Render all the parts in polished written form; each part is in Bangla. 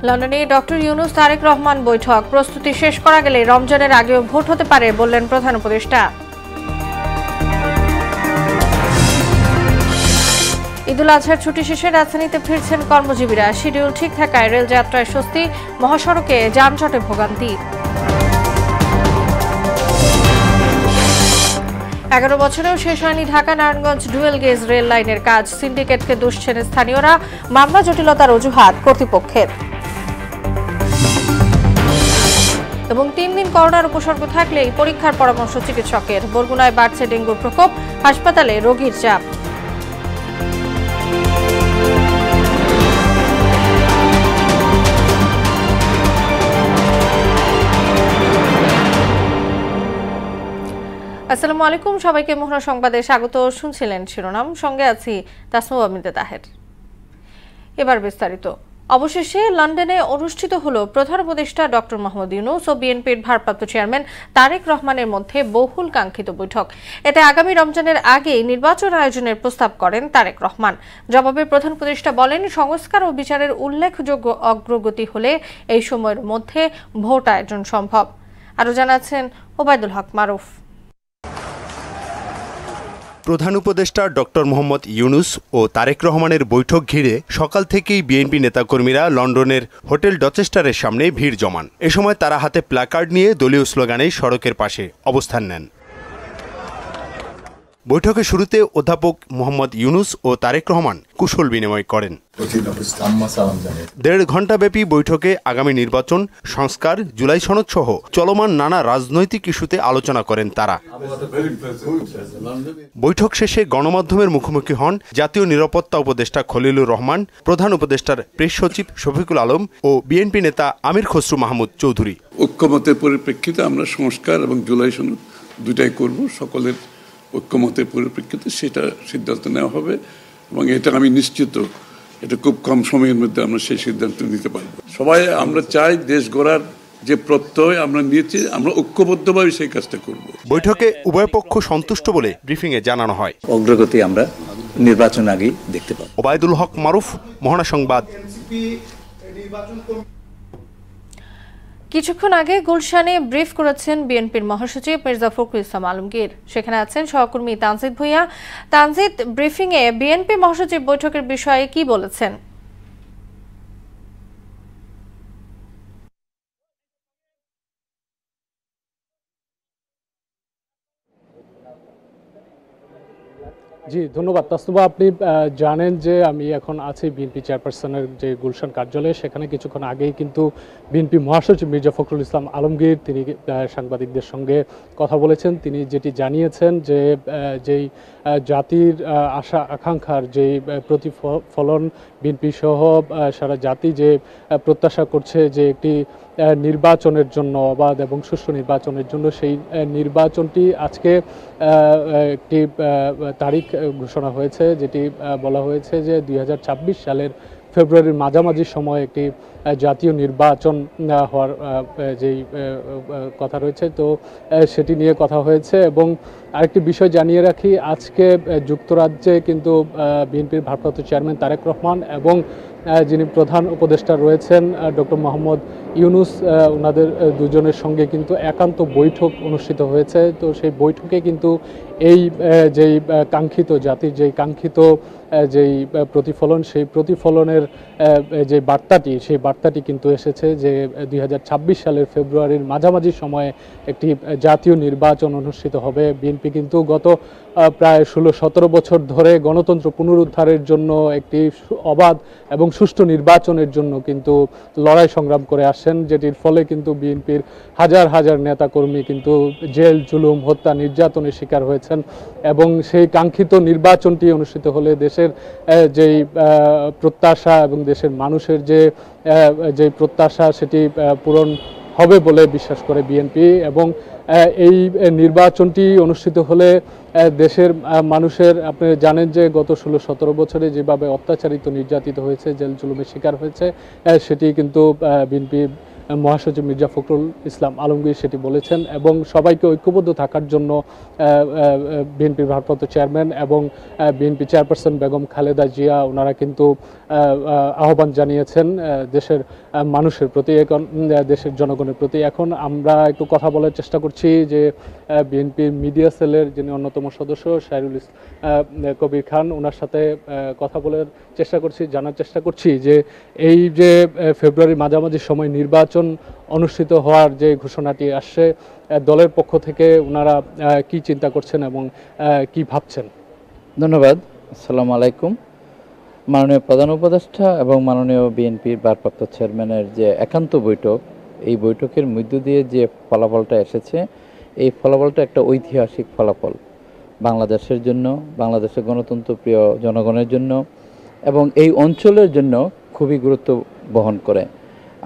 লন্ডনে ডক্টর ইউনুস তারেক রহমান বৈঠক প্রস্তুতি শেষ করা গেলে রমজানের আগেও ভোট হতে পারে বললেন প্রধান উপদেষ্টা। ঈদুল আজহার ছুটি শেষে রাজধানীতে ফিরছেন কর্মজীবীরা। শিডিউল ঠিক থাকায় রেল যাত্রায় স্বস্তি, মহাসড়কে যানজটে ভোগান্তি। 11 বছরেও শেষ হয়নি Dhaka Narayanganj dual gauge rail লাইনের কাজ। সিন্ডিকেটকে দুষছেন স্থানীয়রা, মামলা জটিলতার অজুহাত কর্তৃপক্ষের। এবং 3 দিন করোনার উপসর্গ থাকলেই পরীক্ষার পরামর্শ চিকিৎসকের। বরগুনায় বাড়ছে ডেঙ্গুর প্রকোপ, হাসপাতালে রোগীর চাপ। আসসালামু আলাইকুম, সবাইকে মোহনা সংবাদে স্বাগত। শুনছিলেন শিরোনাম, সঙ্গে আছি তাসনুবা বিনতে তাহের। এবার বিস্তারিত। অবশেষে লন্ডনে অনুষ্ঠিত হলো প্রধান উপদেষ্টা ডক্টর মোহাম্মদ ইউনূস ও বিএনপির ভারপ্রাপ্ত চেয়ারম্যান তারেক রহমানের মধ্যে বহুল কাঙ্ক্ষিত বৈঠক। এতে আগামী রমজানের আগেই নির্বাচন আয়োজনের প্রস্তাব করেন তারেক রহমান। জবাবে প্রধান উপদেষ্টা বলেন, সংস্কার ও বিচারের উল্লেখযোগ্য অগ্রগতি হলে এই সময়ের মধ্যে ভোট আয়োজন সম্ভব। আরও জানাচ্ছেন ওবায়দুল হক মারুফ। প্রধান উপদেষ্টা ডক্টর মোহাম্মদ ইউনূস ও তারেক রহমানের বৈঠক ঘিরে সকাল থেকেই বিএনপি নেতাকর্মীরা লন্ডনের হোটেল ডচেস্টারের সামনে ভিড় জমান। এ সময় তারা হাতে প্ল্যাকার্ড নিয়ে দলীয় স্লোগানে সড়কের পাশে অবস্থান নেন। বৈঠকের শুরুতে অধ্যাপক মোহাম্মদ ইউনূস ও তারেক রহমান কুশল বিনিময় করেন। 1.5 ঘণ্টাব্যাপী বৈঠকে আগামী নির্বাচন, সংস্কার, জুলাই সনদ সহ চলমান নানা রাজনৈতিক ইস্যুতে আলোচনা করেন তারা। বৈঠক শেষে গণমাধ্যমের মুখোমুখি হন জাতীয় নিরাপত্তা উপদেষ্টা খলিলুর রহমান, প্রধান উপদেষ্টার প্রেস সচিব শফিকুল আলম ও বিএনপি নেতা আমির খসরু মাহমুদ চৌধুরী। ঐক্যমতের পরিপ্রেক্ষিতে আমরা সংস্কার এবং জুলাই সনদ দুটাই করব। সকলের ঐক্যমতের পরিপ্রেক্ষিতে সেটা সিদ্ধান্ত নেওয়া হবে এবং এটা আমি নিশ্চিত এটা খুব কম সময়ের মধ্যে আমরা সেই সিদ্ধান্ত নিতে পারব। সবাই আমরা চাই দেশ গড়ার যে প্রত্যয় আমরা নিয়েছি, আমরা ঐক্যবদ্ধভাবে সেই কাজটা করব। বৈঠকে উভয় পক্ষ সন্তুষ্ট বলে ব্রিফিংয়ে জানানো হয়। অগ্রগতি আমরা নির্বাচন আগেই দেখতে পাব। ওবায়দুল হক মারুফ, মোহনা সংবাদ। কিছুক্ষণ আগে গুলশানে ব্রিফ করেছেন বিএনপির মহাসচিব মির্জা ফখরুল ইসলাম আলমগীর। সেখানে আছেন সহকর্মী তানজিদ ভুঁইয়া। তানজিদ, ব্রিফিংয়ে বিএনপি মহাসচিব বৈঠকের বিষয়ে কি বলেছেন? জি ধন্যবাদ তাসনুবা। আপনি জানেন যে আমি এখন আছি বিএনপি চেয়ারপারসনের যে গুলশান কার্যালয়ে। সেখানে কিছুক্ষণ আগেই কিন্তু বিএনপি মহাসচিব মির্জা ফখরুল ইসলাম আলমগীর তিনি সাংবাদিকদের সঙ্গে কথা বলেছেন। তিনি যেটি জানিয়েছেন যে যেই জাতির আশা আকাঙ্ক্ষার যেই প্রতিফলন বিএনপি সহ সারা জাতি যে প্রত্যাশা করছে যে একটি নির্বাচনের জন্য, অবাধ এবং সুষ্ঠু নির্বাচনের জন্য, সেই নির্বাচনটি আজকে একটি তারিখ ঘোষণা হয়েছে, যেটি বলা হয়েছে যে 2026 সালের ফেব্রুয়ারির মাঝামাঝি সময় একটি জাতীয় নির্বাচন হওয়ার যেই কথা রয়েছে, তো সেটি নিয়ে কথা হয়েছে। এবং আরেকটি বিষয় জানিয়ে রাখি, আজকে যুক্তরাজ্যে কিন্তু বিএনপির ভারপ্রাপ্ত চেয়ারম্যান তারেক রহমান এবং যিনি প্রধান উপদেষ্টা রয়েছেন ডক্টর মোহাম্মদ ইউনূস, ওনাদের দুজনের সঙ্গে কিন্তু একান্ত বৈঠক অনুষ্ঠিত হয়েছে। তো সেই বৈঠকে কিন্তু এই যেই কাঙ্ক্ষিত জাতির যেই কাঙ্ক্ষিত যেই প্রতিফলন, সেই প্রতিফলনের যে বার্তাটি, সেই বার্তাটি কিন্তু এসেছে যে 2026 সালের ফেব্রুয়ারির মাঝামাঝি সময়ে একটি জাতীয় নির্বাচন অনুষ্ঠিত হবে। বিএনপি কিন্তু গত প্রায় 16-17 বছর ধরে গণতন্ত্র পুনরুদ্ধারের জন্য একটি অবাধ এবং সুষ্ঠু নির্বাচনের জন্য কিন্তু লড়াই সংগ্রাম করে আসছেন, যেটির ফলে কিন্তু বিএনপির হাজার হাজার নেতাকর্মী কিন্তু জেল, জুলুম, হত্যা, নির্যাতনের শিকার হয়েছেন। এবং সেই কাঙ্ক্ষিত নির্বাচনটি অনুষ্ঠিত হলে দেশের যেই প্রত্যাশা এবং দেশের মানুষের যে প্রত্যাশা, সেটি পূরণ হবে বলে বিশ্বাস করে বিএনপি। এবং এই নির্বাচনটি অনুষ্ঠিত হলে দেশের মানুষের, আপনি জানেন যে গত 16-17 বছরে যেভাবে অত্যাচারিত, নির্যাতিত হয়েছে, জেল জুলুমের শিকার হয়েছে, সেটি কিন্তু বিএনপি মহাসচিব মির্জা ফখরুল ইসলাম আলমগীর সেটি বলেছেন এবং সবাইকে ঐক্যবদ্ধ থাকার জন্য বিএনপির ভারপ্রাপ্ত চেয়ারম্যান এবং বিএনপি চেয়ারপারসন বেগম খালেদা জিয়া ওনারা কিন্তু আহ্বান জানিয়েছেন দেশের মানুষের প্রতি, এখন দেশের জনগণের প্রতি। এখন আমরা একটু কথা বলার চেষ্টা করছি যে বিএনপির মিডিয়া সেলের যিনি অন্যতম সদস্য শাহরুল কবির খান, ওনার সাথে কথা বলার চেষ্টা করছি, জানার চেষ্টা করছি যে এই যে ফেব্রুয়ারির মাঝামাঝি সময় নির্বাচন অনুষ্ঠিত হওয়ার যে ঘোষণাটি আসছে, দলের পক্ষ থেকে ওনারা কি চিন্তা করছেন এবং কি ভাবছেন। ধন্যবাদ। আসসালামু আলাইকুম। মাননীয় প্রধান উপদেষ্টা এবং মাননীয় বিএনপির ভারপ্রাপ্ত চেয়ারম্যানের যে একান্ত বৈঠক, এই বৈঠকের মধ্য দিয়ে যে ফলাফলটা এসেছে, এই ফলাফলটা একটা ঐতিহাসিক ফলাফল বাংলাদেশের জন্য, বাংলাদেশের গণতন্ত্র প্রিয় জনগণের জন্য এবং এই অঞ্চলের জন্য খুবই গুরুত্ব বহন করে।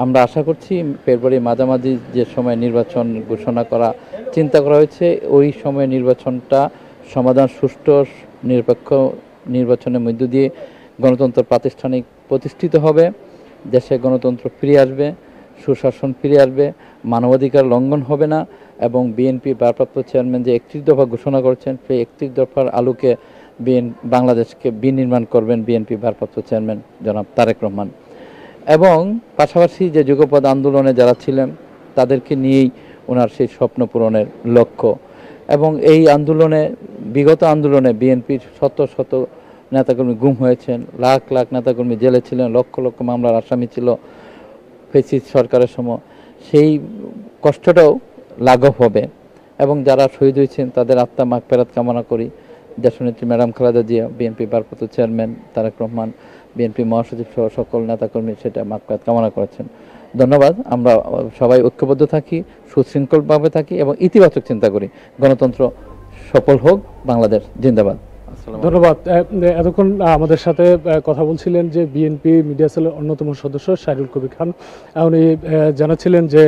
আমরা আশা করছি ফেব্রুয়ারি মাঝামাঝি যে সময় নির্বাচন ঘোষণা করা চিন্তা করা হয়েছে, ওই সময় নির্বাচনটা সমাধান সুষ্ঠু নিরপেক্ষ নির্বাচনের মধ্য দিয়ে গণতন্ত্র প্রাতিষ্ঠানিক প্রতিষ্ঠিত হবে, দেশে গণতন্ত্র ফিরে আসবে, সুশাসন ফিরে আসবে, মানবাধিকার লঙ্ঘন হবে না এবং বিএনপির ভারপ্রাপ্ত চেয়ারম্যান যে 31 দফা ঘোষণা করেছেন, সেই 31 দফার আলোকে বাংলাদেশকে বিনির্মাণ করবেন বিএনপি ভারপ্রাপ্ত চেয়ারম্যান জনাব তারেক রহমান। এবং পাশাপাশি যে যুগপৎ আন্দোলনে যারা ছিলেন তাদেরকে নিয়েই ওনার সেই স্বপ্ন পূরণের লক্ষ্য। এবং এই আন্দোলনে, বিগত আন্দোলনে বিএনপির শত শত নেতাকর্মী গুম হয়েছেন, লাখ লাখ নেতাকর্মী জেলে ছিলেন, লক্ষ লক্ষ মামলার আসামি ছিল ফ্যাসিস্ট সরকারের সময়। সেই কষ্টটাও লাঘব হবে এবং যারা শহীদ হয়েছেন তাদের আত্মা মাগফিরাত কামনা করি। দেশনেত্রী ম্যাডাম খালেদা জিয়া, বিএনপি ভারপ্রাপ্ত চেয়ারম্যান তারেক রহমান, বিএনপি মহাসচিব সহ সকল নেতাকর্মী সেটা মাগফিরাত কামনা করেছেন। ধন্যবাদ। আমরা সবাই ঐক্যবদ্ধ থাকি, সুশৃঙ্খলভাবে থাকি এবং ইতিবাচক চিন্তা করি। গণতন্ত্র সফল হোক, বাংলাদেশ জিন্দাবাদ। ধন্যবাদ। এতক্ষণ আমাদের সাথে কথা বলছিলেন যে বিএনপি মিডিয়া সেলের অন্যতম সদস্য শাহরুল কবির খান। উনি জানাচ্ছিলেন যে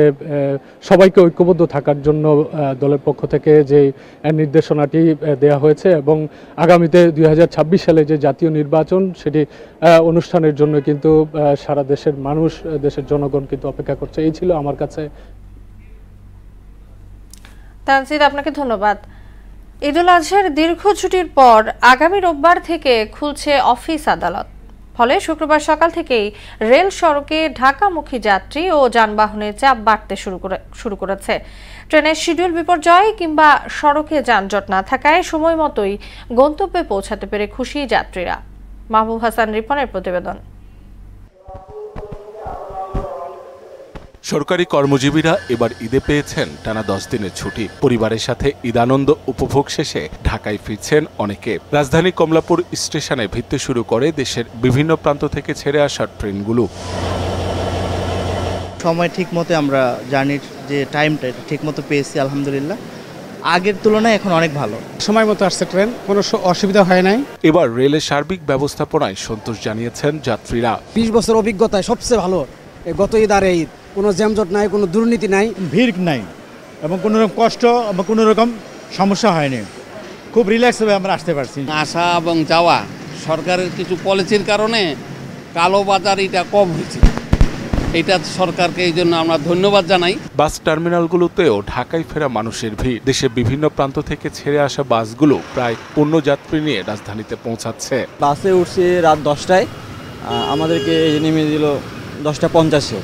সবাইকে ঐক্যবদ্ধ থাকার জন্য দলের পক্ষ থেকে যে নির্দেশনাটি দেয়া হয়েছে এবং আগামীতে 2026 সালে যে জাতীয় নির্বাচন, সেটি অনুষ্ঠানের জন্য কিন্তু সারা দেশের মানুষ, দেশের জনগণ কিন্তু অপেক্ষা করছে। এই ছিল আমার কাছে। তানজিদ, আপনাকে ধন্যবাদ। ঈদুল আজহার দীর্ঘ ছুটির পর আগামী রোববার থেকে খুলছে অফিস আদালত। ফলে শুক্রবার সকাল থেকেই রেল সড়কে ঢাকামুখী যাত্রী ও যানবাহনের চাপ বাড়তে শুরু করেছে। ট্রেনের শিডিউল বিপর্যয় কিংবা সড়কে যানজট না থাকায় সময় মতোই গন্তব্যে পৌঁছাতে পেরে খুশি যাত্রীরা। মাহবুব হাসান রিপনের প্রতিবেদন। সরকারি কর্মজীবীরা এবার ঈদে পেয়েছেন টানা 10 দিনের ছুটি। পরিবারের সাথে ঈদানন্দ উপভোগ শেষে ঢাকায় ফিরছেন অনেকে। রাজধানী কমলাপুর স্টেশনে ভিড়তে শুরু করে দেশের বিভিন্ন প্রান্ত থেকে ছেড়ে আসা ট্রেনগুলো। সময় ঠিক মতো আমরা জার্নির যে টাইমটা ঠিক মতো পেয়েছি, আলহামদুলিল্লাহ। আগের তুলনায় এখন অনেক ভালো, সময় মতো আসছে ট্রেন, কোনো অসুবিধা হয় নাই। এবার রেলের সার্বিক ব্যবস্থাপনায় সন্তোষ জানিয়েছেন যাত্রীরা। 20 বছর অভিজ্ঞতায় সবচেয়ে ভালো গত ঈদ আর এই ঈদ। কোনো জ্যামজট নাই, কোনো দুর্নীতি নাই, ভিড় নাই এবং কোনো রকম কষ্ট বা কোনো রকম সমস্যা হয়নি। খুব রিল্যাক্সভাবে আমরা আসতে পারছি। আসা এবং যাওয়া সরকারের কিছু পলিসির কারণে কালোবাজার এটা কম হয়েছে, এটা সরকারকে এই জন্য আমরা ধন্যবাদ জানাই। বাস টার্মিনালগুলোতেও ঢাকায় ফেরা মানুষের ভিড়। দেশের বিভিন্ন প্রান্ত থেকে ছেড়ে আসা বাসগুলো প্রায় 15 যাত্রী নিয়ে রাজধানীতে পৌঁছাচ্ছে। বাসে উঠছি রাত 10টায়, আমাদেরকে নেমে দিল 10:50-এ।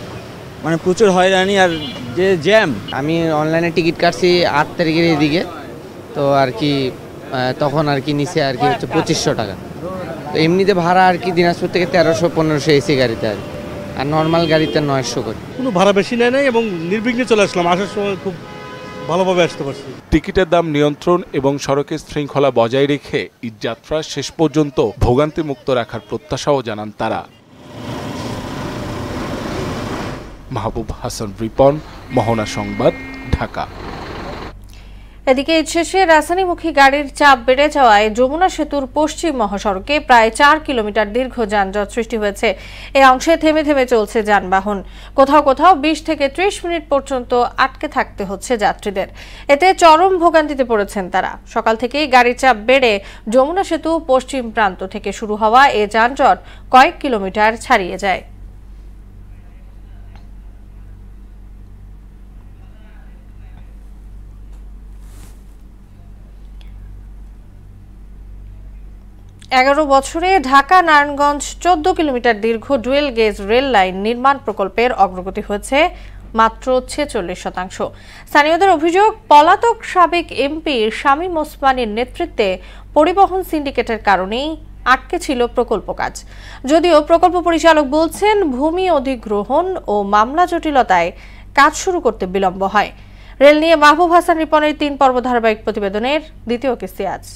মানে প্রচুর হয়রানি আর যে জ্যাম। আমি অনলাইনে টিকিট কাটছি 8 তারিখের এদিকে, তো আর কি তখন আর কি নিচে আর কি হচ্ছে 2500 টাকা। তো এমনিতে ভাড়া আর কি দিনাজপুর থেকে 1300-1500 এসি গাড়িতে আর নর্মাল গাড়িতে 900 করে। কোনো ভাড়া বেশি নেয় নাই এবং নির্বিঘ্নে চলে আসলাম। আসার সময় খুব ভালোভাবে আসতে পারছি। টিকিটের দাম নিয়ন্ত্রণ এবং সড়কের শৃঙ্খলা বজায় রেখে ঈদযাত্রা শেষ পর্যন্ত ভোগান্তি মুক্ত রাখার প্রত্যাশাও জানান তারা। মাহবুব হাসান রিপন, মোহনা সংবাদ, ঢাকা। এদিকে ঈদ শেষে রাজধানীমুখী গাড়ির চাপ বেড়ে যাওয়ায় যমুনা সেতুর পশ্চিম মহাসড়কে প্রায় 4 কিলোমিটার দীর্ঘ যানজট সৃষ্টি হয়েছে। এই অংশে থেমে থেমে চলছে যানবাহন। কোথাও কোথাও 20 থেকে 30 মিনিট পর্যন্ত আটকে থাকতে হচ্ছে যাত্রীদের। এতে চরম ভোগান্তিতে পড়েছেন তারা। সকাল থেকেই গাড়ির চাপ বেড়ে যমুনা সেতু পশ্চিম প্রান্ত থেকে শুরু হওয়া এ যানজট কয়েক কিলোমিটার ছাড়িয়ে যায়। 11 বছরে ঢাকা নারায়ণগঞ্জ 14 কিলোমিটার দীর্ঘ ডুয়েল গেজ রেল লাইন নির্মাণ প্রকল্পের অগ্রগতি হয়েছে মাত্র 46%। স্থানীয়দের অভিযোগ, পলাতক সাবেক এমপি শামীম ওসমানীর নেতৃত্বে পরিবহন সিন্ডিকেটের কারণেই আটকে ছিল প্রকল্প কাজ। যদিও প্রকল্প পরিচালক বলছেন, ভূমি অধিগ্রহণ ও মামলা জটিলতায় কাজ শুরু করতে বিলম্ব হয়। রেল নিয়ে মাহবুব হাসান রিপনের 3 পর্ব ধারাবাহিক প্রতিবেদনের দ্বিতীয় কিস্তি আজ।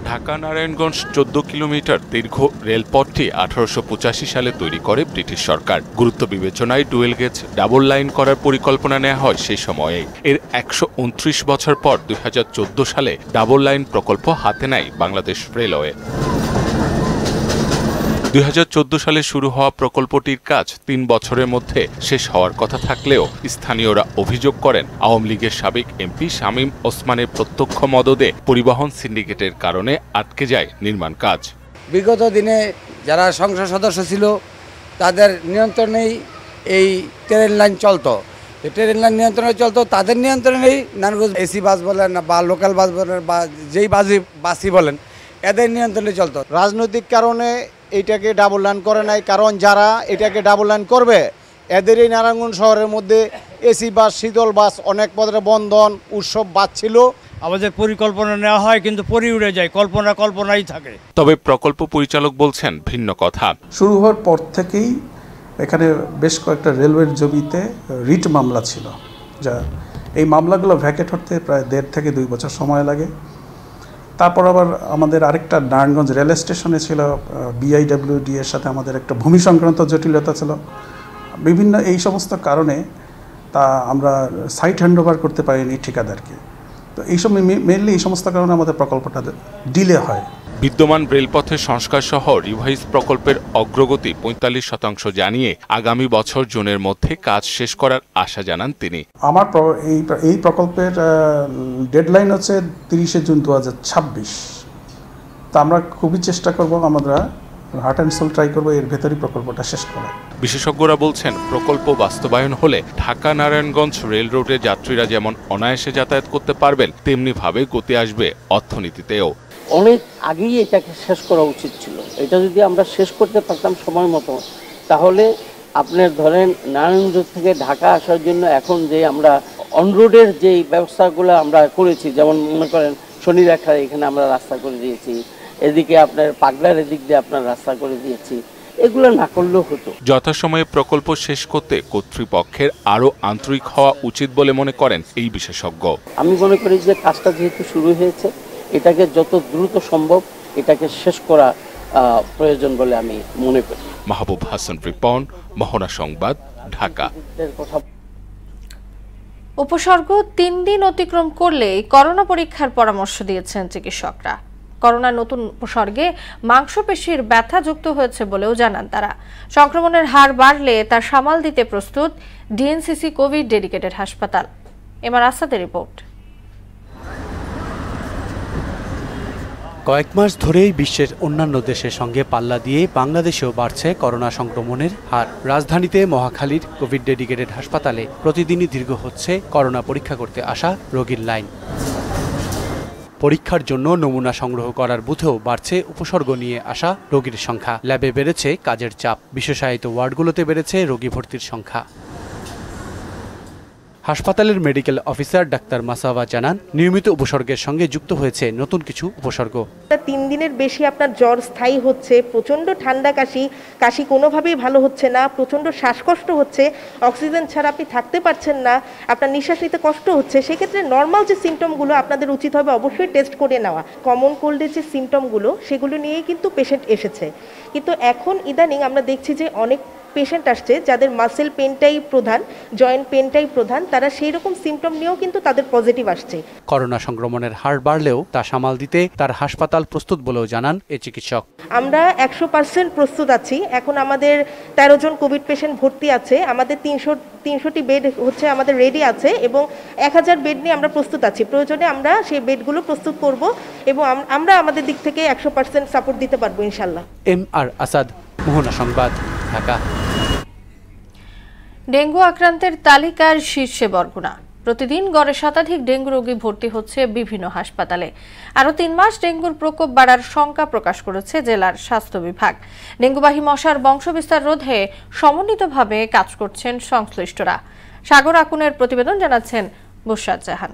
ঢাকা নারায়ণগঞ্জ 14 কিলোমিটার দীর্ঘ রেলপথটি 1885 সালে তৈরি করে ব্রিটিশ সরকার। গুরুত্ব বিবেচনায় ডুয়েল গেজ ডাবল লাইন করার পরিকল্পনা নেওয়া হয় সেই সময়ে। এর 129 বছর পর 2014 সালে ডাবল লাইন প্রকল্প হাতে নেয় বাংলাদেশ রেলওয়ে। 2014 সালে শুরু হওয়া প্রকল্পটির কাজ 3 বছরের মধ্যে শেষ হওয়ার কথা থাকলেও স্থানীয়রা অভিযোগ করেন, আওয়ামী লীগের সাবেক এমপি শামীম ওসমানের প্রত্যক্ষ মদদে পরিবহন সিন্ডিকেটের কারণে আটকে যায় নির্মাণ কাজ। বিগত দিনে যারা সংসদ সদস্য ছিল তাদের নিয়ন্ত্রণেই এই ট্রেন লাইন চলতো। ট্রেন লাইন নিয়ন্ত্রণে চলতো, তাদের নিয়ন্ত্রণেই নারায়ণগঞ্জ এসি বাস বলেন বা লোকাল বাস বলেন বা যেই বাসই বলেন, এদের নিয়ন্ত্রণে চলতো। রাজনৈতিক কারণে এইটাকে ডাবল লাইন করে নাই, কারণ যারা এটাকে ডাবল লাইন করবে এদেরই নারায়ণগঞ্জ শহরের মধ্যে এসি বাস, শীতল বাস, অনেক পদের বন্ধন উৎসব বাস ছিল। আমাদের পরিকল্পনা নেওয়া হয় কিন্তু পরে উড়ে যায়, কল্পনাই থাকে। তবে প্রকল্প পরিচালক বলছেন ভিন্ন কথা। শুরু হওয়ার পর থেকেই এখানে বেশ কয়েকটা রেলওয়ের জমিতে রিট মামলা ছিল, যা এই মামলাগুলো ভ্যাকেট হতে প্রায় 1.5 থেকে 2 বছর সময় লাগে। তারপর আবার আমাদের আরেকটা নারায়ণগঞ্জ রেল স্টেশনে ছিল BIWD এর সাথে আমাদের একটা ভূমি সংক্রান্ত জটিলতা ছিল। বিভিন্ন এই সমস্ত কারণে তা আমরা সাইট হ্যান্ডওভার করতে পারিনি ঠিকাদারকে। তো এইসব মেনলি এই সমস্ত কারণে আমাদের প্রকল্পটা ডিলে হয়। বিদ্যমান রেলপথের সংস্কার সহ রিভাইজ প্রকল্পের অগ্রগতি 45% জানিয়ে আগামী বছর জুনের মধ্যে কাজ শেষ করার আশা জানান তিনি। আমার এই প্রকল্পের ডেডলাইন হচ্ছে 30 জুন 2026। তা আমরা খুবই চেষ্টা করব, আমরা হার্ট অ্যান্ড সোল ট্রাই করবো এর ভেতরই প্রকল্পটা শেষ করা। বিশেষজ্ঞরা বলছেন, প্রকল্প বাস্তবায়ন হলে ঢাকা নারায়ণগঞ্জ রেল রোডে যাত্রীরা যেমন অনায়াসে যাতায়াত করতে পারবেন, তেমনি ভাবে গতি আসবে অর্থনীতিতেও। অনেক আগেই এটাকে শেষ করা উচিত ছিল। এটা যদি আমরা শেষ করতে পারতাম সময় মতো, তাহলে আপনার ধরেন নারায়ণগঞ্জ থেকে ঢাকা আসার জন্য এখন যে আমরা অনরোডের যেই ব্যবস্থাগুলো আমরা করেছি, যেমন মনে করেন শনিরেখার এখানে আমরা রাস্তা করে দিয়েছি, এদিকে আপনার পাগলার এদিক দিয়ে আপনার রাস্তা করে দিয়েছি, এগুলো না করলেও হতো। যথাসময়ে প্রকল্প শেষ করতে কর্তৃপক্ষের আরও আন্তরিক হওয়া উচিত বলে মনে করেন এই বিশেষজ্ঞ। আমি মনে করি যে কাজটা যেহেতু শুরু হয়েছে, এটাকে যত দ্রুত সম্ভব এটাকে শেষ করা প্রয়োজন বলে আমি মনে করি। মাহবুব হাসান রিপন, মোহনা সংবাদ, ঢাকা। উপসর্গ 3 দিন অতিক্রম করলেই করোনা পরীক্ষার পরামর্শ দিয়েছেন চিকিৎসকরা। করোনার নতুন উপসর্গে মাংসপেশির ব্যথা যুক্ত হয়েছে বলেও জানান তারা। সংক্রমণের হার বাড়লে তা সামাল দিতে প্রস্তুত ডিএনসিসি কোভিড ডেডিকেটেড হাসপাতাল। এবার আসাদের রিপোর্ট। কয়েক মাস ধরেই বিশ্বের অন্যান্য দেশের সঙ্গে পাল্লা দিয়ে বাংলাদেশেও বাড়ছে করোনা সংক্রমণের হার। রাজধানীতে মহাখালীর কোভিড ডেডিকেটেড হাসপাতালে প্রতিদিনই দীর্ঘ হচ্ছে করোনা পরীক্ষা করতে আসা রোগীর লাইন। পরীক্ষার জন্য নমুনা সংগ্রহ করার বুথেও বাড়ছে উপসর্গ নিয়ে আসা রোগীর সংখ্যা। ল্যাবে বেড়েছে কাজের চাপ, বিশেষায়িত ওয়ার্ডগুলোতে বেড়েছে রোগী ভর্তির সংখ্যা। হাসপাতালের মেডিকেল অফিসার ডাক্তার মাসাওয়া জানান, নিয়মিত উপসর্গের সঙ্গে যুক্ত হয়েছে নতুন কিছু উপসর্গ। 3 দিনের বেশি আপনার জ্বর স্থায়ী হচ্ছে, প্রচণ্ড ঠান্ডা কাশি কোনোভাবেই ভালো হচ্ছে না, প্রচণ্ড শ্বাসকষ্ট হচ্ছে, অক্সিজেন ছাড়া আপনি থাকতে পারছেন না, আপনার নিঃশ্বাস নিতে কষ্ট হচ্ছে। সেক্ষেত্রে নর্মাল যে সিমটমগুলো আপনাদের উচিত হবে অবশ্যই টেস্ট করে নেওয়া। কমন কোল্ডের যে সিমটমগুলো সেগুলো নিয়েই কিন্তু পেশেন্ট এসেছে, কিন্তু এখন ইদানিং আমরা দেখছি যে অনেক পেশেন্ট আসছে যাদের মাসেল পেনটাই প্রধান, জয়েন্ট পেনটাই প্রধান, তারা সেই রকম সিমটম নিয়েও কিন্তু তাদের পজিটিভ আসছে। করোনা সংক্রমণের হার বাড়লেও তা সামাল দিতে তার হাসপাতাল প্রস্তুত বলেও জানান এই চিকিৎসক। আমরা 100% প্রস্তুত আছি। এখন আমাদের 13 জন কোভিড পেশেন্ট ভর্তি আছে, আমাদের 300টি বেড হচ্ছে আমাদের রেডি আছে এবং 1000 বেড নিয়ে আমরা প্রস্তুত আছি। প্রয়োজনে আমরা সেই বেডগুলো প্রস্তুত করব এবং আমরা আমাদের দিক থেকে 100% সাপোর্ট দিতে পারবো ইনশাল্লাহ। MR আসাদ, মোহনা সংবাদ, ঢাকা। ডেঙ্গু আক্রান্তের তালিকার শীর্ষে বরগুনা। প্রতিদিন গড়ে শতাধিক ডেঙ্গু রোগী ভর্তি হচ্ছে বিভিন্ন হাসপাতালে। আরও 3 মাস ডেঙ্গুর প্রকোপ বাড়ার শঙ্কা প্রকাশ করেছে জেলার স্বাস্থ্য বিভাগ। ডেঙ্গুবাহী মশার বংশবিস্তার রোধে সমন্বিতভাবে কাজ করছেন সংশ্লিষ্টরা। সাগর আকুনের প্রতিবেদন জানাচ্ছেন বুশরাত জাহান।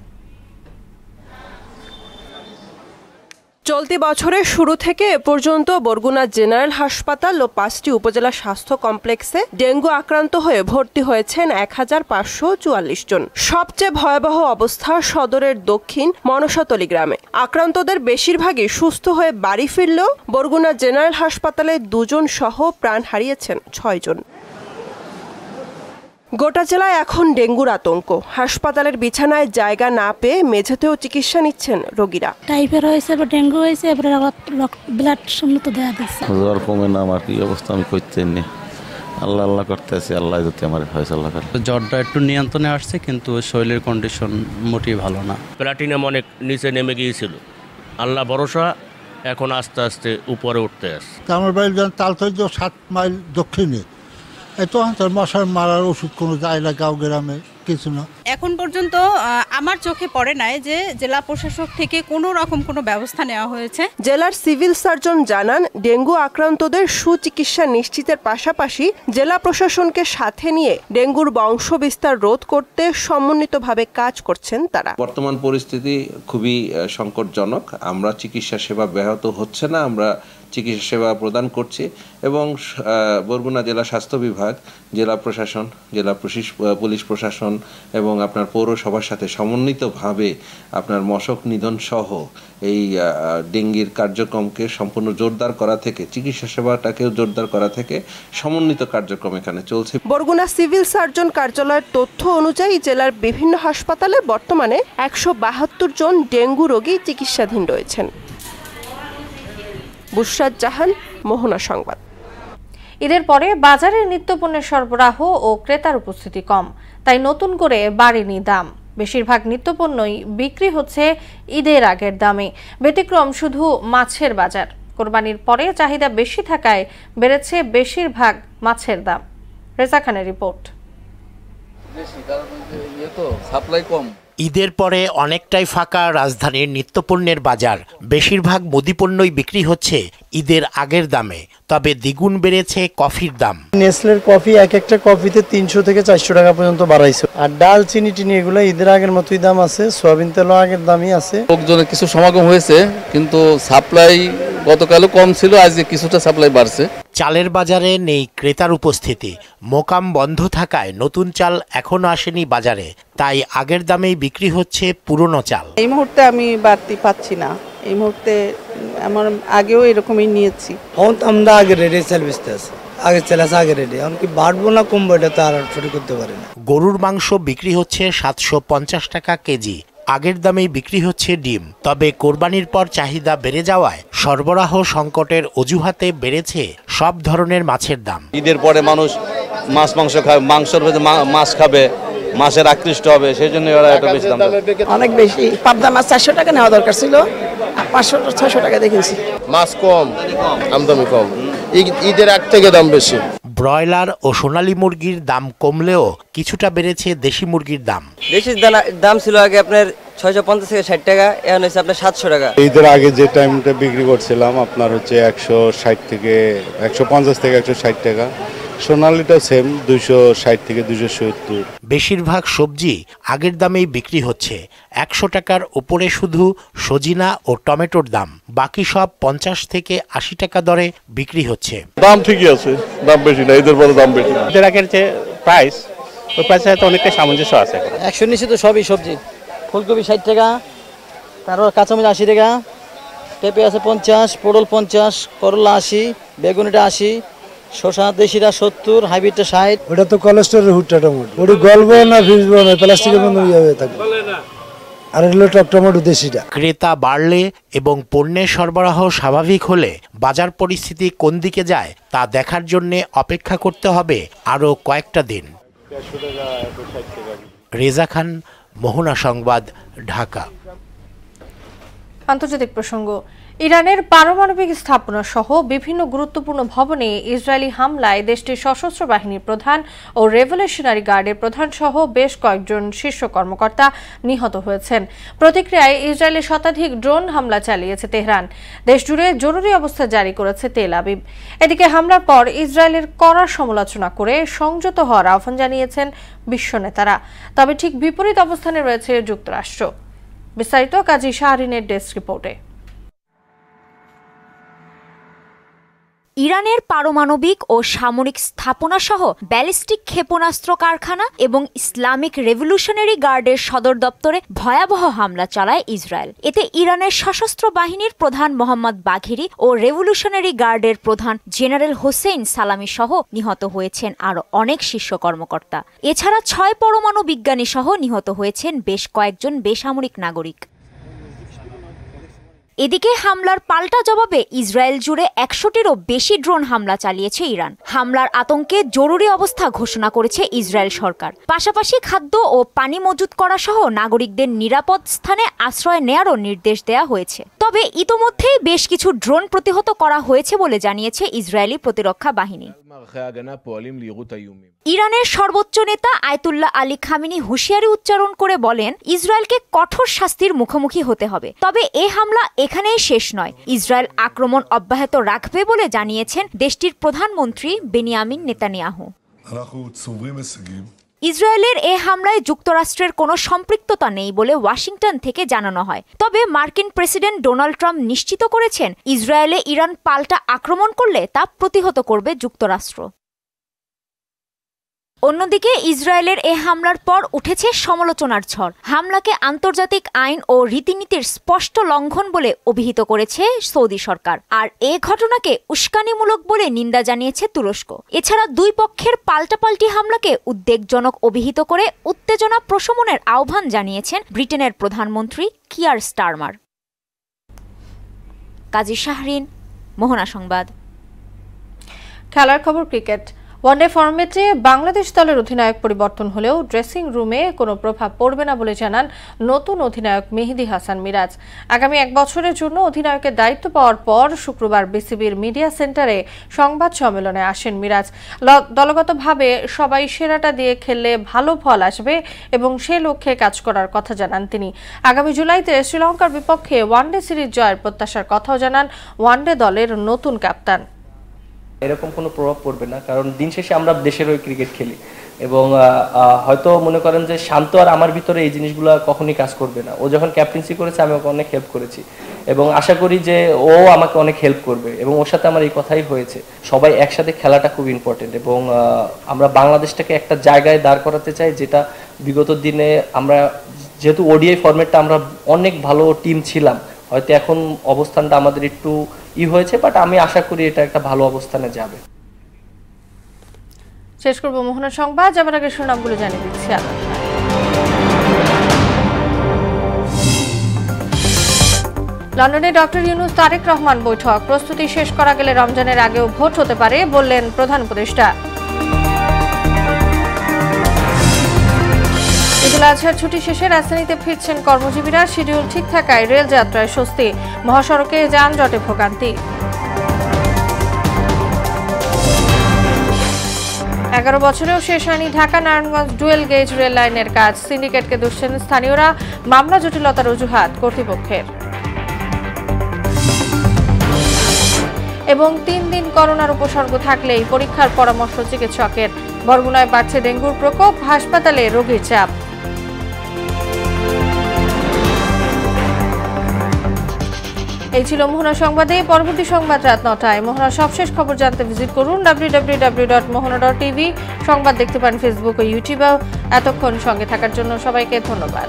চলতি বছরের শুরু থেকে এ পর্যন্ত বরগুনা জেনারেল হাসপাতাল ও 5টি উপজেলা স্বাস্থ্য কমপ্লেক্সে ডেঙ্গু আক্রান্ত হয়ে ভর্তি হয়েছেন 1544 জন। সবচেয়ে ভয়াবহ অবস্থা সদরের দক্ষিণ মনসাতলী গ্রামে। আক্রান্তদের বেশিরভাগই সুস্থ হয়ে বাড়ি ফিরলেও বরগুনা জেনারেল হাসপাতালে 2 জন সহ প্রাণ হারিয়েছেন 6 জন। গোটা জেলায় এখন ডেঙ্গুর আতঙ্ক। হাসপাতালের বিছানায় জায়গা না পেয়ে মেঝেতেও চিকিৎসা নিচ্ছেন রোগীরা। টাইফয়েড হয়েছে বা ডেঙ্গু হয়েছে, এবারে ব্লাড শূন্যতা দেওয়া দিচ্ছে। জ্বর কমে না, আমার কি অবস্থা আমি করতে নি। আল্লাহ আল্লাহ করতেছি, আল্লাহ যদি আমার ফয়সালা করে। জ্বরটা একটু নিয়ন্ত্রণে আসছে, কিন্তু শরীরের কন্ডিশন মোটেই ভালো না। প্লাটিনাম অনেক নিচে নেমে গিয়েছিল, আল্লাহ ভরসা এখন আস্তে আস্তে উপরে উঠতে আসছে। আমার বাড়ি তালতলি 7 মাইল দক্ষিণে, এত মশার মারার ওষুধ কোনো যায় না গাঁও গ্রামে, কিছু না। এখন পর্যন্ত আমার চোখে পড়ে নাই যে জেলা প্রশাসক থেকে কোনো রকম কোনো ব্যবস্থা নেওয়া হয়েছে। জেলার সিভিল সার্জন জানান, ডেঙ্গু আক্রান্তদের সুচিকিৎসা নিশ্চিতের পাশাপাশি জেলা প্রশাসনকে সাথে নিয়ে ডেঙ্গুর বংশবিস্তার রোধ করতে সমন্বিতভাবে কাজ করছেন তারা। বর্তমান পরিস্থিতি খুবই সংকটজনক। আমরা চিকিৎসা সেবা ব্যাহত হচ্ছে না, আমরা চিকিৎসা সেবা প্রদান করছি এবং বরগুনা জেলা স্বাস্থ্য বিভাগ, জেলা প্রশাসন, জেলা পুলিশ প্রশাসন এবং আপনার পৌরসভার সাথে সমন্বিতভাবে আপনার মশক নিধন সহ এই ডেঙ্গির কার্যক্রমকে সম্পূর্ণ জোরদার করা থেকে, চিকিৎসা সেবাটাকেও জোরদার করা থেকে সমন্বিত কার্যক্রম এখানে চলছে। বরগুনা সিভিল সার্জন কার্যালয়ের তথ্য অনুযায়ী জেলার বিভিন্ন হাসপাতালে বর্তমানে 172 জন ডেঙ্গু রোগী চিকিৎসাধীন রয়েছেন। বুশরাত জাহান, মোহনা সংবাদ। ঈদের পরে বাজারে নিত্যপণ্যের সরবরাহ ও ক্রেতার উপস্থিতি কম, তাই নতুন করে বাড়েনি দাম। বেশিরভাগ নিত্যপণ্যই বিক্রি হচ্ছে ঈদের আগের দামে। ব্যতিক্রম শুধু মাছের বাজার। কোরবানির পরে চাহিদা বেশি থাকায় বেড়েছে বেশিরভাগ মাছের দাম। রেজা খানের রিপোর্ট। সাপ্লাই কম। ঈদের পরে অনেকটাই ফাঁকা রাজধানীর নিত্যপণ্যের বাজার। বেশিরভাগ মুদিপণ্যই বিক্রি হচ্ছে ঈদের আগের দামে, তবে দ্বিগুণ বেড়েছে কফির দাম। নেসলের কফি একটা কফিতে 300 থেকে 400 টাকা পর্যন্ত বাড়াইছে। আর ডাল, চিনি টিনি এগুলো ঈদের আগের মতোই দাম আছে। সয়াবিন তেলও আগের দামই আছে। লোকজনের কিছু সমাগম হয়েছে, কিন্তু সাপ্লাই গতকালও কম ছিল, আজকে কিছুটা সাপ্লাই বাড়ছে। চালের বাজারে নেই ক্রেতার উপস্থিতি। মোকাম বন্ধ থাকায় নতুন চাল এখনো আসেনি বাজারে, তাই আগের দামেই বিক্রি হচ্ছে পুরনো চাল। এই মুহূর্তে আমি বাড়তি পাচ্ছি না। এই মুহূর্তে আমার আগেও এরকমই নিয়েছি। আমরা আগের রেটে চাল বেচতে আছে, আগের চাল আছে আগের রেটে। এমনকি বাড়বো না কমবো এটা তো আর সঠিক করতে পারে না। গরুর মাংস বিক্রি হচ্ছে 750 টাকা কেজি। আগের দামেই বিক্রি হচ্ছে ডিম। তবে কোরবানির পর চাহিদা বেড়ে যাওয়ায় সরবরাহ সংকটের অজুহাতে বেড়েছে সব ধরনের মাছের দাম। ঈদের পরে মানুষ মাছ মাংস খাবে, মাংসের মধ্যে মাছ খাবে, মাছের আকৃষ্ট হবে, সেই জন্য ওরা এত বেশি দাম। অনেক বেশি। পাবদা মাছ 400 টাকা নেওয়া দরকার ছিল, 500-600 টাকা দেখেছি। মাছ কম, আমদানি কম, ঈদের আগ থেকে দাম বেশি। ব্রয়লার ও সোনালী মুরগির দাম কমলেও কিছুটা বেড়েছে দেশি মুরগির দাম। দেশির দাম ছিল আগে আপনার 650 থেকে 60 টাকা, এখন হচ্ছে আপনার 700 টাকা। ঈদের আগে যে টাইমটা বিক্রি করছিলাম আপনার হচ্ছে 160 থেকে 150 থেকে 160 টাকা। সোনালীটা সেম 260 থেকে 270। বেশিরভাগ সবজি আগের দামেই বিক্রি হচ্ছে। 100 টাকার উপরে শুধু সজিনা ও টমেটোর দাম, বাকি সব 50 থেকে 80 টাকা দরে বিক্রি হচ্ছে। দাম ঠিকই আছে, দাম বেশি না, ঈদের পরে দাম বেশি। ঈদের আগের যে প্রাইস, ওই প্রাইসের সাথে অনেকটা সামঞ্জস্য আছে। 100 নিচে তো সবই সবজি। ফুলকপি 60 টাকা, তারপর কাঁচামরিচ 80 টাকা, পেঁপে আছে 50, পটল 50, করলা 80, বেগুনিটা 80, শসা দেশিটা 70, হাইব্রিডটা 60। ওটা তো কোলেস্টেরল হুটটা টমেটো, ওটা গলবো না ভিজবো না, প্লাস্টিকের মধ্যে হয়ে থাকবে। আর এগুলো টক টমেটো দেশিটা। ক্রেতা বাড়লে এবং পণ্যের সরবরাহ স্বাভাবিক হলে বাজার পরিস্থিতি কোন দিকে যায় তা দেখার জন্য অপেক্ষা করতে হবে আরও কয়েকটা দিন। রেজা খান, মোহনা সংবাদ, ঢাকা। আন্তর্জাতিক প্রসঙ্গ। ইরানের পারমাণবিক স্থাপনা সহ বিভিন্ন গুরুত্বপূর্ণ ভবনে ইসরায়েলি হামলায় দেশটির সশস্ত্র বাহিনীর প্রধান ও রেভলিউশনারি গার্ডের প্রধান সহ বেশ কয়েকজন শীর্ষ কর্মকর্তা নিহত হয়েছেন। প্রতিক্রিয়ায় ইসরায়েলের শতাধিক ড্রোন হামলা চালিয়েছে তেহরান। দেশজুড়ে জরুরি অবস্থা জারি করেছে তেল আবিব। এদিকে হামলার পর ইসরায়েলের কড়া সমালোচনা করে সংযত হওয়ার আহ্বান জানিয়েছেন বিশ্ব নেতারা। তবে ঠিক বিপরীত অবস্থানে রয়েছে যুক্তরাষ্ট্র। বিস্তারিত কাজী শাহরিনের ডেস্ক রিপোর্টে। ইরানের পারমাণবিক ও সামরিক স্থাপনা সহ ব্যালিস্টিক ক্ষেপণাস্ত্র কারখানা এবং ইসলামিক রেভলিউশনারি গার্ডের সদর দপ্তরে ভয়াবহ হামলা চালায় ইসরায়েল। এতে ইরানের সশস্ত্র বাহিনীর প্রধান মোহাম্মদ বাঘেরি ও রেভলিউশনারি গার্ডের প্রধান জেনারেল হোসেইন সালামি সহ নিহত হয়েছেন আরও অনেক শীর্ষ কর্মকর্তা। এছাড়া 6 পরমাণু বিজ্ঞানী সহ নিহত হয়েছেন বেশ কয়েকজন বেসামরিক নাগরিক। এদিকে হামলার পাল্টা জবাবে ইসরায়েল জুড়ে 100টিরও বেশি ড্রোন হামলা চালিয়েছে ইরান। হামলার আতঙ্কে জরুরি অবস্থা ঘোষণা করেছে ইসরায়েল সরকার। পাশাপাশি খাদ্য ও পানি মজুত করা সহ নাগরিকদের নিরাপদ স্থানে আশ্রয় নেয়ারও নির্দেশ দেওয়া হয়েছে। তবে ইতোমধ্যেই বেশ কিছু ড্রোন প্রতিহত করা হয়েছে বলে জানিয়েছে ইসরায়েলি প্রতিরক্ষা বাহিনী। ইরানের সর্বোচ্চ নেতা আয়াতুল্লাহ আলী খামেনি হুঁশিয়ারি উচ্চারণ করে বলেন, ইসরায়েলকে কঠোর শাস্তির মুখোমুখি হতে হবে। তবে এই হামলা এখানেই শেষ নয়। ইসরায়েল আক্রমণ অব্যাহত রাখবে বলে জানিয়েছেন দেশটির প্রধানমন্ত্রী বেনিয়ামিন নেতানিয়াহু। ইসরায়েলের এ হামলায় যুক্তরাষ্ট্রের কোনো সম্পৃক্ততা নেই বলে ওয়াশিংটন থেকে জানানো হয়। তবে মার্কিন প্রেসিডেন্ট ডোনাল্ড ট্রাম্প নিশ্চিত করেছেন, ইসরায়েলে ইরান পাল্টা আক্রমণ করলে তা প্রতিহত করবে যুক্তরাষ্ট্র। অন্যদিকে ইসরায়েলের এ হামলার পর উঠেছে সমালোচনার ঝড়। হামলাকে আন্তর্জাতিক আইন ও রীতিনীতির স্পষ্ট লঙ্ঘন বলে অভিহিত করেছে সৌদি সরকার। আর এ ঘটনাকে উস্কানিমূলক বলে নিন্দা জানিয়েছে তুরস্ক। এছাড়া দুই পক্ষের পাল্টাপাল্টি হামলাকে উদ্বেগজনক অভিহিত করে উত্তেজনা প্রশমনের আহ্বান জানিয়েছেন ব্রিটেনের প্রধানমন্ত্রী কিয়ার স্টারমার। কাজী শাহরিন, মোহনা সংবাদ। খেলার খবর ক্রিকেট। ওয়ানডে ফরম্যাটে বাংলাদেশ দলের অধিনায়ক পরিবর্তন হলেও ড্রেসিং রুমে কোনো প্রভাব পড়বে না বলে জানান নতুন অধিনায়ক মেহেদী হাসান মিরাজ। আগামী 1 বছরের জন্য অধিনায়কের দায়িত্ব পাওয়ার পর শুক্রবার বিসিবির মিডিয়া সেন্টারে সংবাদ সম্মেলনে আসেন মিরাজ। দলগতভাবে সবাই সেরাটা দিয়ে খেললে ভালো ফল আসবে এবং সে লক্ষ্যে কাজ করার কথা জানান তিনি। আগামী জুলাইতে শ্রীলঙ্কার বিপক্ষে ওয়ানডে সিরিজ জয়ের প্রত্যাশার কথাও জানান ওয়ানডে দলের নতুন ক্যাপ্টেন। এরকম কোনো প্রভাব পড়বে না, কারণ দিন শেষে আমরা দেশের হয়ে ক্রিকেট খেলি এবং হয়তো মনে করেন যে শান্ত আর আমার ভিতরে এই জিনিসগুলো কখনই কাজ করবে না। ও যখন ক্যাপ্টেন্সি করেছে আমি ওকে অনেক হেল্প করেছি এবং আশা করি যে ও আমাকে অনেক হেল্প করবে এবং ওর সাথে আমার এই কথাই হয়েছে। সবাই একসাথে খেলাটা খুব ইম্পর্টেন্ট এবং আমরা বাংলাদেশটাকে একটা জায়গায় দাঁড় করাতে চাই, যেটা বিগত দিনে আমরা যেহেতু ওডিআই ফরম্যাটটা আমরা অনেক ভালো টিম ছিলাম, হয়তো এখন অবস্থানটা আমাদের একটু হয়েছে, বাট আমি আশা করি এটা একটা ভালো অবস্থানে যাবে। শেষ করব মোহনা সংবাদ। যাবার আগে শিরোনামগুলো জানিয়ে দিচ্ছি। লন্ডনে ডক্টর ইউনূস তারেক রহমান বৈঠক। প্রস্তুতি শেষ করা গেলে রমজানের আগেও ভোট হতে পারে বললেন প্রধান উপদেষ্টা। ঈদুল আজহার ছুটি শেষে রাজধানীতে ফিরছেন কর্মজীবীরা। শিডিউল ঠিক থাকায় রেল যাত্রায় স্বস্তি, মহাসড়কে যানজটে ভোগান্তি। 11 বছরেও শেষ হয়নি Dhaka Narayanganj dual gauge rail লাইনের কাজ। সিন্ডিকেটকে দুষছেন স্থানীয়রা, মামলা জটিলতার অজুহাত কর্তৃপক্ষের। এবং 3 দিন করোনার উপসর্গ থাকলেই পরীক্ষার পরামর্শ চিকিৎসকের। বরগুনায় বাড়ছে ডেঙ্গুর প্রকোপ, হাসপাতালে রোগীর চাপ। এই ছিল মোহনা সংবাদে। পরবর্তী সংবাদ রাত 9টায়। মোহনার সবশেষ খবর জানতে ভিজিট করুন www.mohana.tv। সংবাদ দেখতে পান ফেসবুক ও ইউটিউবেও। এতক্ষণ সঙ্গে থাকার জন্য সবাইকে ধন্যবাদ।